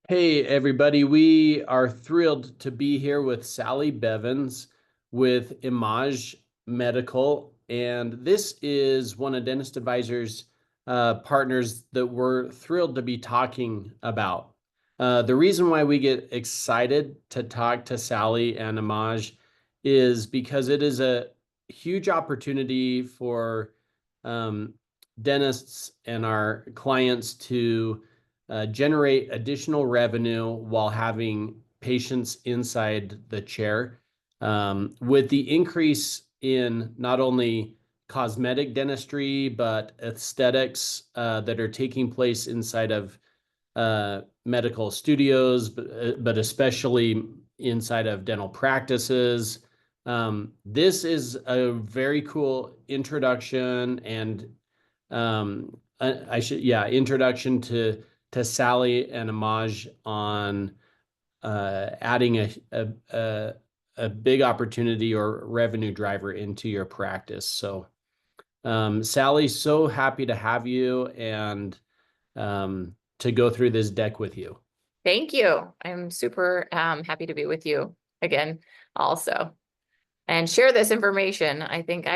Hey, everybody. We are thrilled to be here with Sally Bevans with Emage Medical. And this is one of Dentist Advisors' partners that we're thrilled to be talking about. The reason why we get excited to talk to Sally and Emage is because it is a huge opportunity for dentists and our clients to generate additional revenue while having patients inside the chair. With the increase in not only cosmetic dentistry, but aesthetics that are taking place inside of medical studios, but especially inside of dental practices. This is a very cool introduction and introduction to Sally and Emage on adding a big opportunity or revenue driver into your practice. So, Sally, so happy to have you and to go through this deck with you. Thank you. I'm super happy to be with you again also and share this information. I think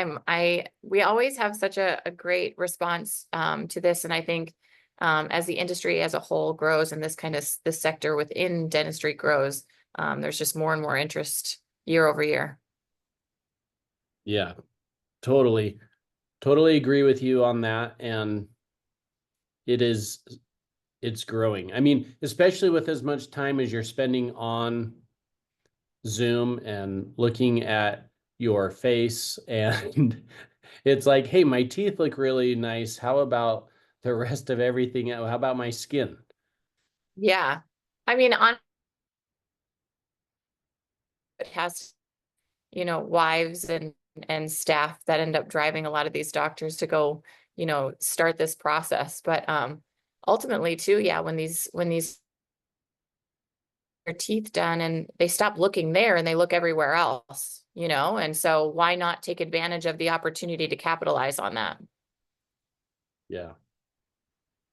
we always have such a great response to this. And I think as the industry as a whole grows and this sector within dentistry grows, there's just more and more interest year over year. Yeah, totally agree with you on that. And it's growing. I mean, especially with as much time as you're spending on Zoom and looking at your face, and it's like, hey, my teeth look really nice. How about the rest of everything? How about my skin? Yeah. I mean, it has, wives and staff that end up driving a lot of these doctors to go, start this process. But ultimately too, yeah, when these their teeth done and they stop looking there and they look everywhere else, and so why not take advantage of the opportunity to capitalize on that? Yeah.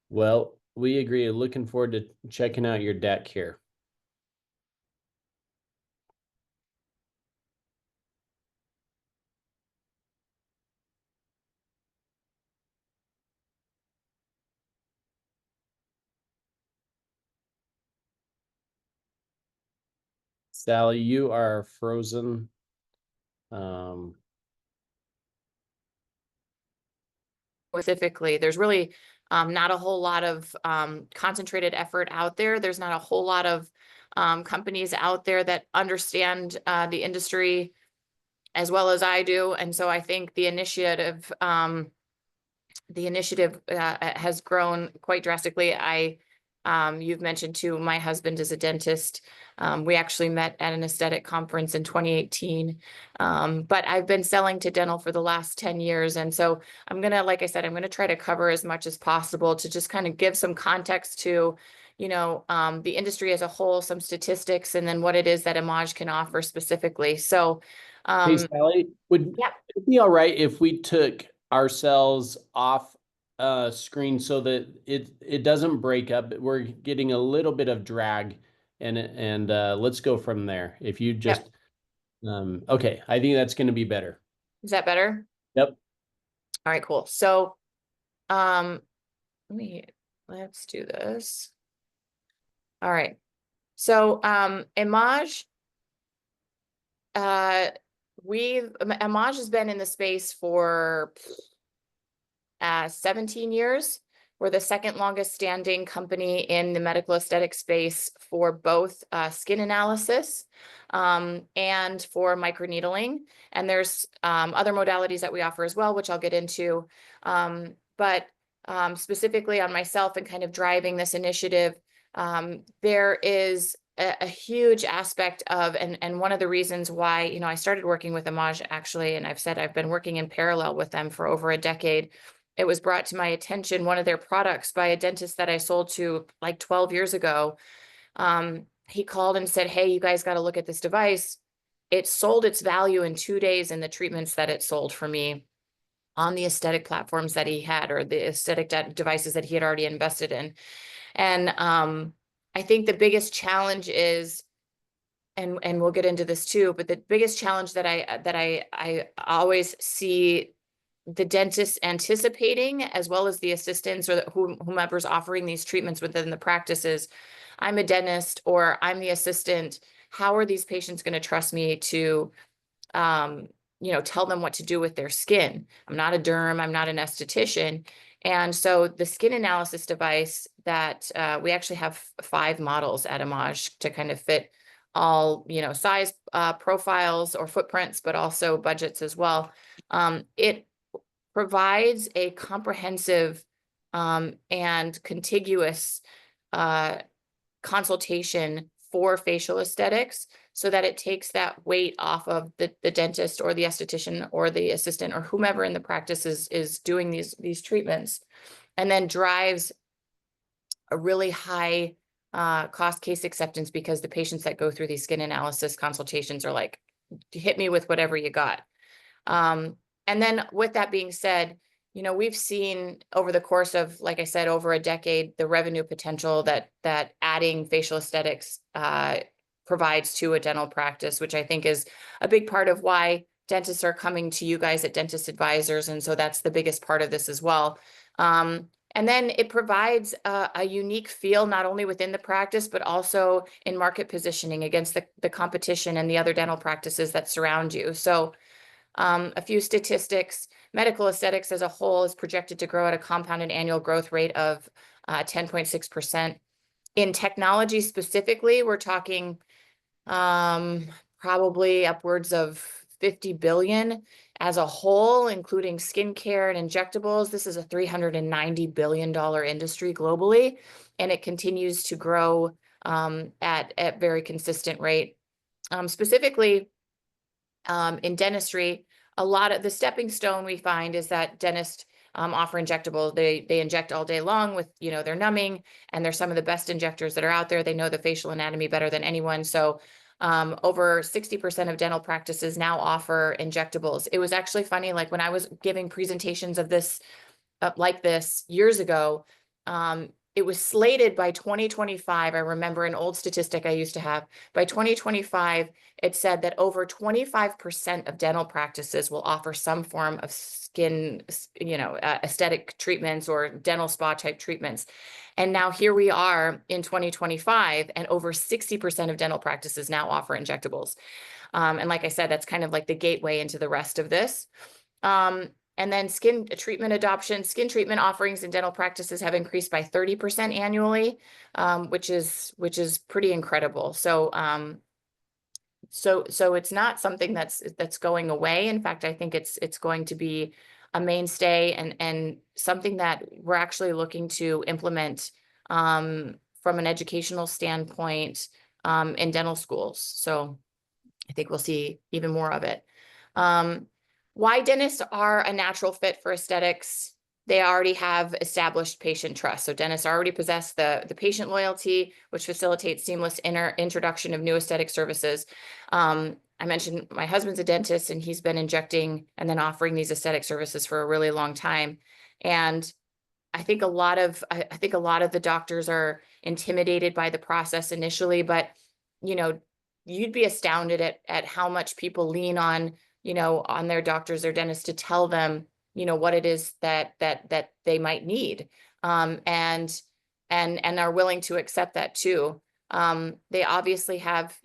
Well, we agree. Looking forward to checking out your deck here. Sally, you are frozen. Specifically, there's really not a whole lot of concentrated effort out there. There's not a whole lot of companies out there that understand the industry as well as I do. And so I think the initiative has grown quite drastically. You've mentioned too, my husband is a dentist. We actually met at an aesthetic conference in 2018. But I've been selling to dental for the last 10 years. And so like I said, I'm going to try to cover as much as possible to just kind of give some context to, the industry as a whole, some statistics, and then what it is that Emage can offer specifically. So, hey, Sally, would it be all right if we took ourselves off screen so that it doesn't break up? We're getting a little bit of drag, and let's go from there. If you just okay, I think that's going to be better. Is that better? Yep. All right, cool. So let's do this. All right. So Emage has been in the space for 17 years. We're the second longest standing company in the medical aesthetic space for both skin analysis and for microneedling. And there's other modalities that we offer as well, which I'll get into. But specifically on myself and kind of driving this initiative, there is a huge aspect of, and one of the reasons why, I started working with Emage actually, and I've said I've been working in parallel with them for over a decade. It was brought to my attention, one of their products by a dentist that I sold to like 12 years ago. He called and said, hey, you guys got to look at this device. It sold its value in 2 days in the treatments that it sold for me on the aesthetic platforms that he had, or the aesthetic devices that he had already invested in. And I think the biggest challenge is, and we'll get into this too, but the biggest challenge that I always see the dentist anticipating, as well as the assistants or whomever's offering these treatments within the practices. I'm a dentist or I'm the assistant. How are these patients going to trust me to, tell them what to do with their skin? I'm not a derm, I'm not an esthetician. And so the skin analysis device that we actually have 5 models at Emage to kind of fit all, size profiles or footprints, but also budgets as well. It provides a comprehensive and contiguous consultation for facial aesthetics, so that it takes that weight off of the dentist or the esthetician or the assistant or whomever in the practice is doing these treatments, and then drives a really high cost case acceptance, because the patients that go through these skin analysis consultations are like, hit me with whatever you got. And then with that being said, we've seen over the course of, like I said, over a decade, the revenue potential that adding facial aesthetics provides to a dental practice, which I think is a big part of why dentists are coming to you guys at Dentist Advisors. And so that's the biggest part of this as well. And then it provides a unique feel, not only within the practice, but also in market positioning against the competition and the other dental practices that surround you. So a few statistics: medical aesthetics as a whole is projected to grow at a compounded annual growth rate of 10.6%. In technology specifically, we're talking probably upwards of 50 billion as a whole, including skincare and injectables. This is a $390 billion industry globally, and it continues to grow at very consistent rate. Specifically, in dentistry, a lot of the stepping stone we find is that dentists offer injectables. They inject all day long with, their numbing, and they're some of the best injectors that are out there. They know the facial anatomy better than anyone. So over 60% of dental practices now offer injectables. It was actually funny, like when I was giving presentations of this, like this years ago, it was slated by 2025. I remember an old statistic I used to have. By 2025, it said that over 25% of dental practices will offer some form of skin, aesthetic treatments or dental spa type treatments. And now here we are in 2025, and over 60% of dental practices now offer injectables. And like I said, that's kind of like the gateway into the rest of this. And then skin treatment adoption. Skin treatment offerings in dental practices have increased by 30% annually, which is pretty incredible. So it's not something that's going away. In fact, I think it's going to be a mainstay and something that we're actually looking to implement from an educational standpoint in dental schools. So I think we'll see even more of it. Why dentists are a natural fit for aesthetics: they already have established patient trust. So dentists already possess the patient loyalty, which facilitates seamless introduction of new aesthetic services. I mentioned my husband's a dentist, and he's been injecting and then offering these aesthetic services for a really long time. And I think a lot of the doctors are intimidated by the process initially, but you'd be astounded at how much people lean on their doctors or dentists to tell them, what it is that they might need, and are willing to accept that too. They obviously have,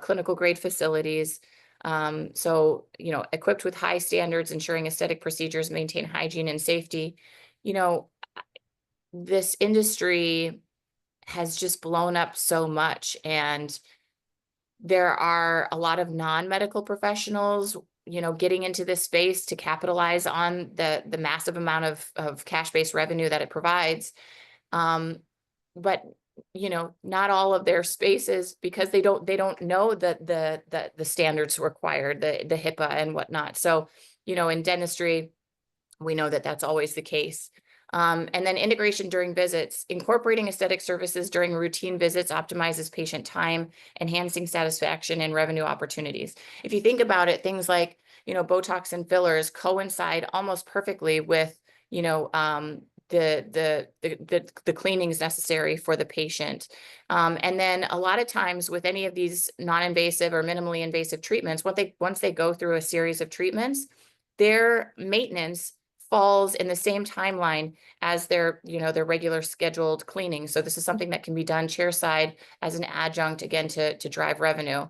clinical grade facilities. So, equipped with high standards, ensuring aesthetic procedures maintain hygiene and safety. This industry has just blown up so much, and there are a lot of non-medical professionals, getting into this space to capitalize on the massive amount of cash-based revenue that it provides. But not all of their spaces, because they don't know the standards required, the HIPAA and whatnot. So, in dentistry, we know that that's always the case. And then integration during visits. Incorporating aesthetic services during routine visits optimizes patient time, enhancing satisfaction and revenue opportunities. If you think about it, things like, Botox and fillers coincide almost perfectly with, the cleanings necessary for the patient. And then a lot of times with any of these non-invasive or minimally invasive treatments, once they go through a series of treatments, their maintenance falls in the same timeline as their regular scheduled cleaning. So this is something that can be done chairside as an adjunct, again, to drive revenue.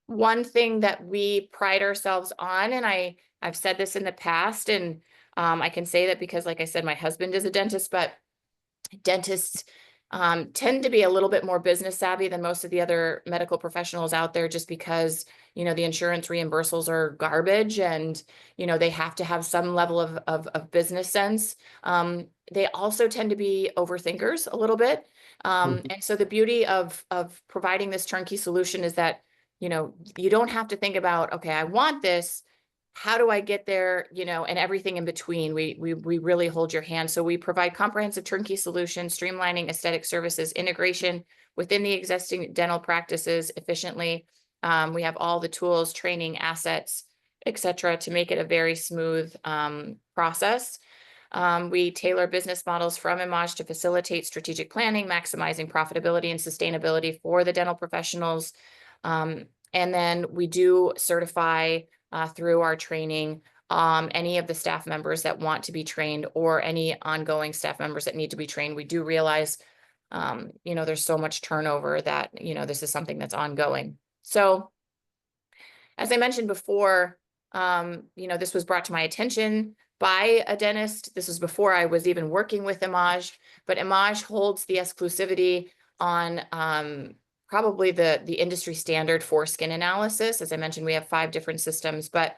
One thing that we pride ourselves on, and I've said this in the past, and I can say that because, like I said, my husband is a dentist, but dentists tend to be a little bit more business savvy than most of the other medical professionals out there, just because, the insurance reimbursables are garbage, and, they have to have some level of business sense. They also tend to be overthinkers a little bit. And so the beauty of providing this turnkey solution is that, you don't have to think about, okay, I want this, how do I get there, and everything in between. We really hold your hand. So we provide comprehensive turnkey solutions, streamlining aesthetic services, integration within the existing dental practices efficiently. We have all the tools, training, assets, etc., to make it a very smooth process. We tailor business models from Emage to facilitate strategic planning, maximizing profitability and sustainability for the dental professionals. And then we do certify through our training any of the staff members that want to be trained, or any ongoing staff members that need to be trained. We do realize, there's so much turnover that, this is something that's ongoing. So as I mentioned before, this was brought to my attention by a dentist. This was before I was even working with Emage, but Emage holds the exclusivity on probably the industry standard for skin analysis. As I mentioned, we have 5 different systems, but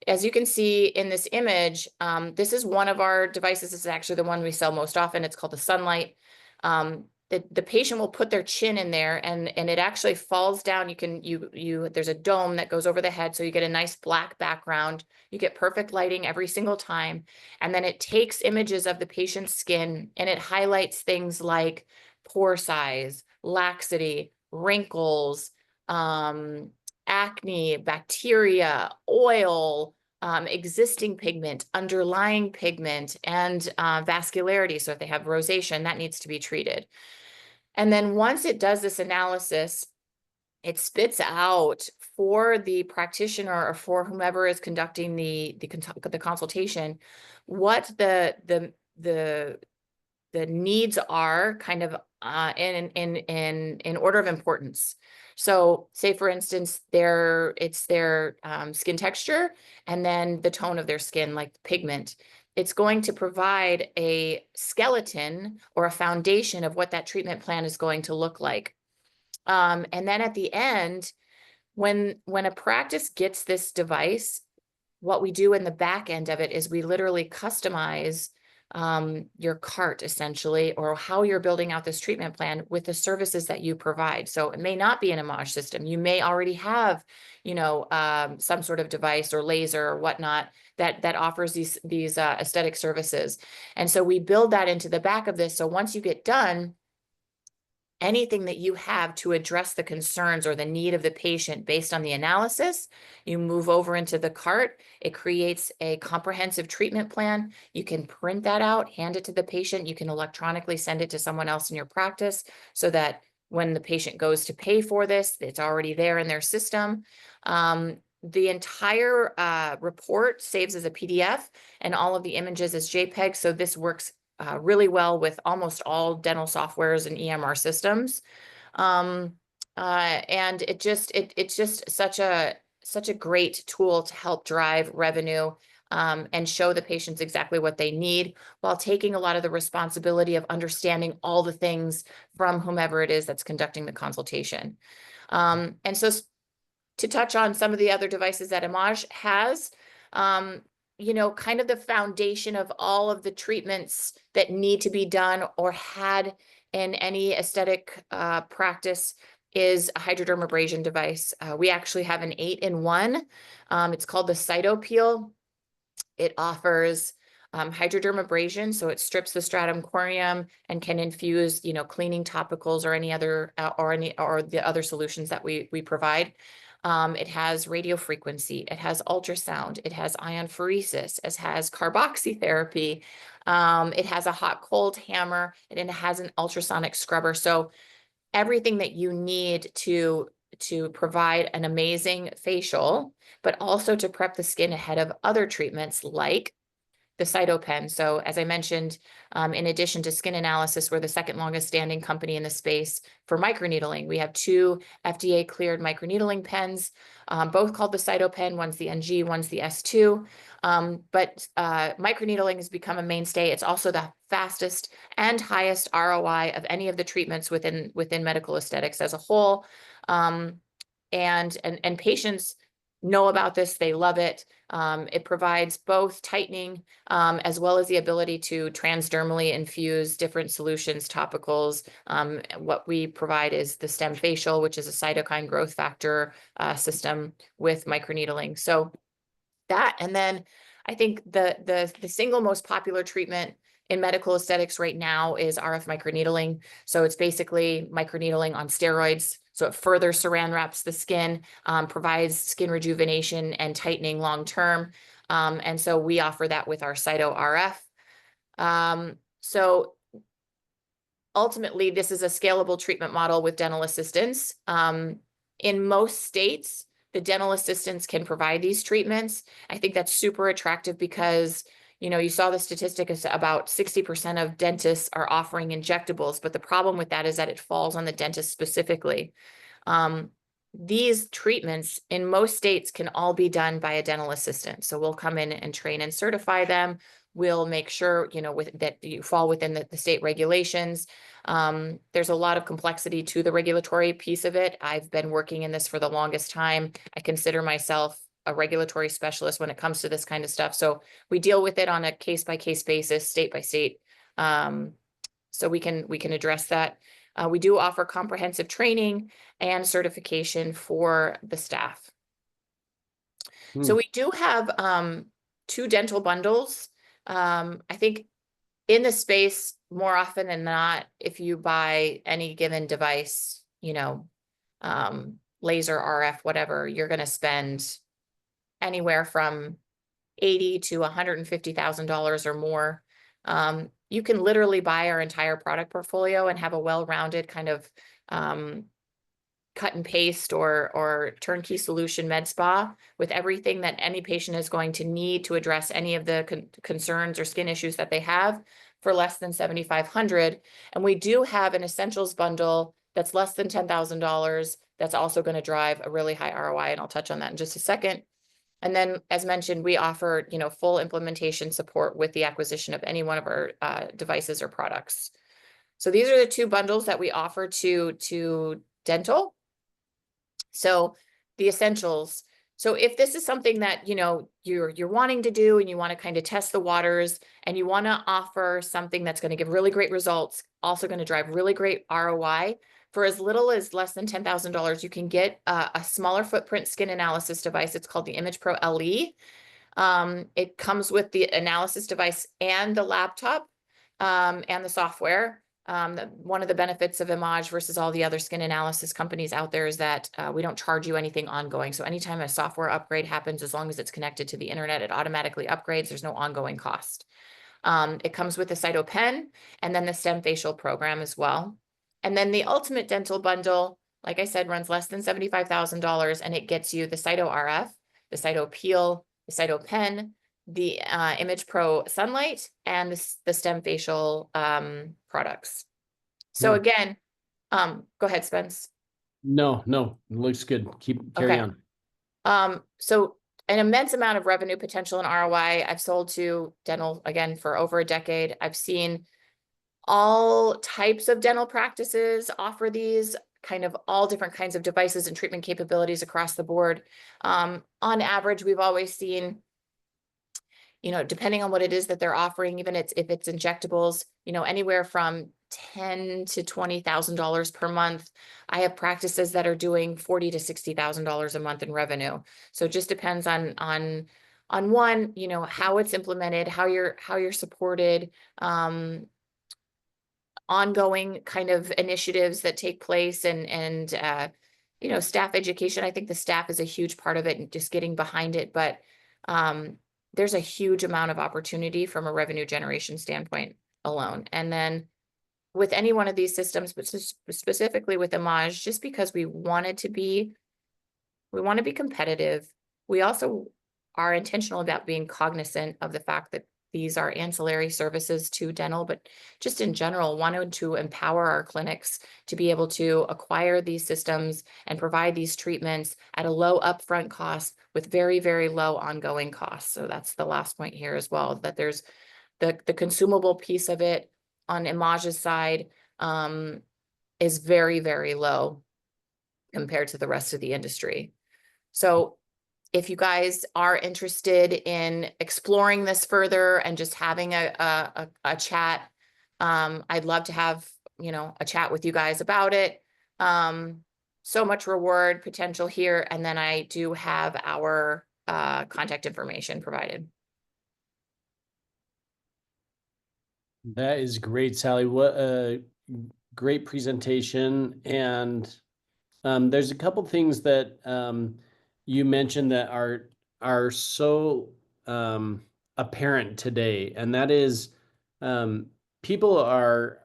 as you can see in this image, this is one of our devices. This is actually the one we sell most often. It's called the Sunlight. The patient will put their chin in there, and it actually falls down. There's a dome that goes over the head, so you get a nice black background. You get perfect lighting every single time. And then it takes images of the patient's skin, and it highlights things like pore size, laxity, wrinkles, acne, bacteria, oil, existing pigment, underlying pigment, and vascularity. So if they have rosacea, that needs to be treated. And then once it does this analysis, it spits out for the practitioner or for whomever is conducting the consultation what the needs are, kind of in order of importance. So say, for instance, it's their skin texture, and then the tone of their skin, like pigment. It's going to provide a skeleton or a foundation of what that treatment plan is going to look like. And then at the end, when a practice gets this device, what we do in the back end of it is we literally customize your cart, essentially, or how you're building out this treatment plan with the services that you provide. So it may not be an Emage system. You may already have, some sort of device or laser or whatnot that offers these aesthetic services. And so we build that into the back of this. So once you get done, anything that you have to address the concerns or the need of the patient based on the analysis, you move over into the cart. It creates a comprehensive treatment plan. You can print that out, hand it to the patient. You can electronically send it to someone else in your practice, so that when the patient goes to pay for this, it's already there in their system. The entire report saves as a PDF, and all of the images as JPEG. So this works really well with almost all dental softwares and EMR systems. And it's just such a great tool to help drive revenue and show the patients exactly what they need, while taking a lot of the responsibility of understanding all the things from whomever it is that's conducting the consultation. And so to touch on some of the other devices that Emage has, kind of the foundation of all of the treatments that need to be done or had in any aesthetic practice is a hydrodermabrasion device. We actually have an 8-in-1. It's called the Cytopeel. It offers hydrodermabrasion, so it strips the stratum corneum and can infuse, cleaning topicals or any other or the other solutions that we provide. It has radio frequency, it has ultrasound, it has ionphoresis, it has carboxy therapy. It has a hot cold hammer, and it has an ultrasonic scrubber. So everything that you need to provide an amazing facial, but also to prep the skin ahead of other treatments like the CytoPen. So as I mentioned, in addition to skin analysis, we're the second longest standing company in the space for microneedling. We have 2 FDA cleared microneedling pens, both called the CytoPen. One's the NG, one's the S2. But microneedling has become a mainstay. It's also the fastest and highest ROI of any of the treatments within medical aesthetics as a whole. And patients know about this. They love it. It provides both tightening as well as the ability to transdermally infuse different solutions, topicals. What we provide is the stem facial, which is a cytokine growth factor system with microneedling. So that, and then I think the single most popular treatment in medical aesthetics right now is RF microneedling. So it's basically microneedling on steroids. So it further saran wraps the skin, provides skin rejuvenation and tightening long-term. And so we offer that with our Cyto RF. So ultimately, this is a scalable treatment model with dental assistants. In most states, the dental assistants can provide these treatments. I think that's super attractive because, you know, you saw the statistic is about 60% of dentists are offering injectables, but the problem with that is that it falls on the dentist specifically. These treatments in most states can all be done by a dental assistant. So we'll come in and train and certify them. We'll make sure, you know, that you fall within the state regulations. There's a lot of complexity to the regulatory piece of it. I've been working in this for the longest time. I consider myself a regulatory specialist when it comes to this kind of stuff. So we deal with it on a case-by-case basis, state by state. So we can address that. We do offer comprehensive training and certification for the staff. So we do have 2 dental bundles. I think in the space, more often than not, if you buy any given device, you know, laser, RF, whatever, you're going to spend anywhere from $80,000 to $150,000 or more. You can literally buy our entire product portfolio and have a well-rounded kind of cut and paste or turnkey solution med spa with everything that any patient is going to need to address any of the concerns or skin issues that they have for less than $7,500. And we do have an essentials bundle that's less than $10,000 that's also going to drive a really high ROI, and I'll touch on that in just a second. And then, as mentioned, we offer, you know, full implementation support with the acquisition of any one of our devices or products. So these are the 2 bundles that we offer to dental. So the essentials. So if this is something that, you know, you're wanting to do and you want to kind of test the waters and you want to offer something that's going to give really great results, also going to drive really great ROI, for as little as less than $10,000, you can get a smaller footprint skin analysis device. It's called the Emage Pro LE. It comes with the analysis device and the laptop and the software. One of the benefits of Emage versus all the other skin analysis companies out there is that we don't charge you anything ongoing. So anytime a software upgrade happens, as long as it's connected to the internet, it automatically upgrades. There's no ongoing cost. It comes with the CytoPen and then the stem facial program as well. And then the ultimate dental bundle, like I said, runs less than $75,000, and it gets you the Cyto RF, the Cyto Peel, the CytoPen, the Emage Pro Sunlight, and the stem facial products. So again, go ahead, Spence. No, it looks good. Carry on. So an immense amount of revenue potential and ROI. I've sold to dental, again, for over a decade. I've seen all types of dental practices offer these, kind of all different kinds of devices and treatment capabilities across the board. On average, we've always seen, you know, depending on what it is that they're offering, even if it's injectables, you know, anywhere from $10,000 to $20,000 per month. I have practices that are doing $40,000 to $60,000 a month in revenue. So it just depends on one, you know, how it's implemented, how you're supported, ongoing kind of initiatives that take place, and you know, staff education. I think the staff is a huge part of it and just getting behind it. But there's a huge amount of opportunity from a revenue generation standpoint alone. And then with any one of these systems, but specifically with Emage, just because we want to be competitive. We also are intentional about being cognizant of the fact that these are ancillary services to dental, but just in general, wanted to empower our clinics to be able to acquire these systems and provide these treatments at a low upfront cost with very, very low ongoing costs. So that's the last point here as well, that there's the consumable piece of it on Image's side is very, very low compared to the rest of the industry. So if you guys are interested in exploring this further and just having a chat, I'd love to have, a chat with you guys about it. So much reward potential here. And then I do have our contact information provided. That is great, Sally. What a great presentation. And there's a couple things that you mentioned that are so apparent today, and that is people are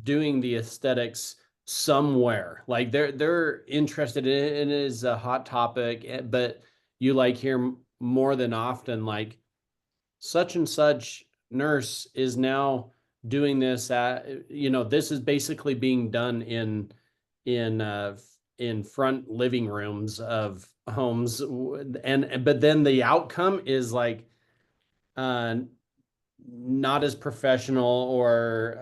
doing the aesthetics somewhere. Like they're interested in it, and it is a hot topic, but you like hear more than often like such and such nurse is now doing this this is basically being done in front living rooms of homes, but then the outcome is like not as professional or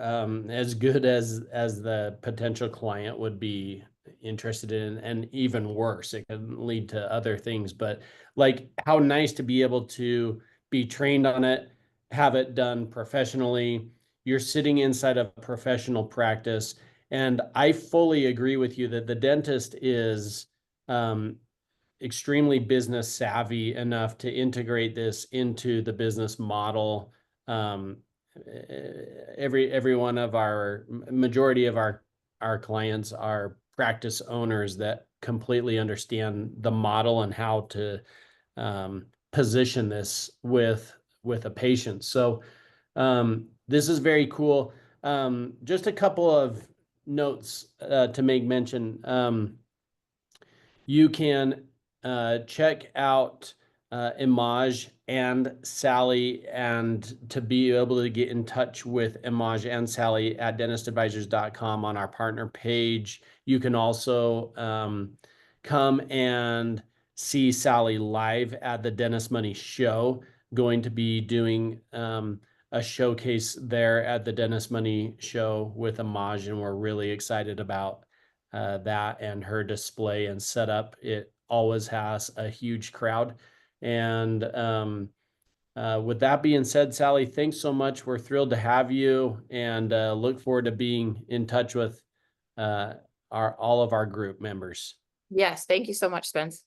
as good as the potential client would be interested in, and even worse, it can lead to other things. But like, how nice to be able to be trained on it, have it done professionally. You're sitting inside of professional practice. And I fully agree with you that the dentist is extremely business savvy enough to integrate this into the business model. Every one of our majority of our clients are practice owners that completely understand the model and how to position this with a patient. So this is very cool. Just a couple of notes to make mention. You can check out Emage and Sally, and to be able to get in touch with Emage and Sally at dentistadvisors.com on our partner page. You can also come and see Sally live at the Dentist Money Show. Going to be doing a showcase there at the Dentist Money Show with Emage, and we're really excited about that and her display and setup. It always has a huge crowd. And with that being said, Sally, thanks so much. We're thrilled to have you, and look forward to being in touch with all of our group members. Yes, thank you so much, Spence.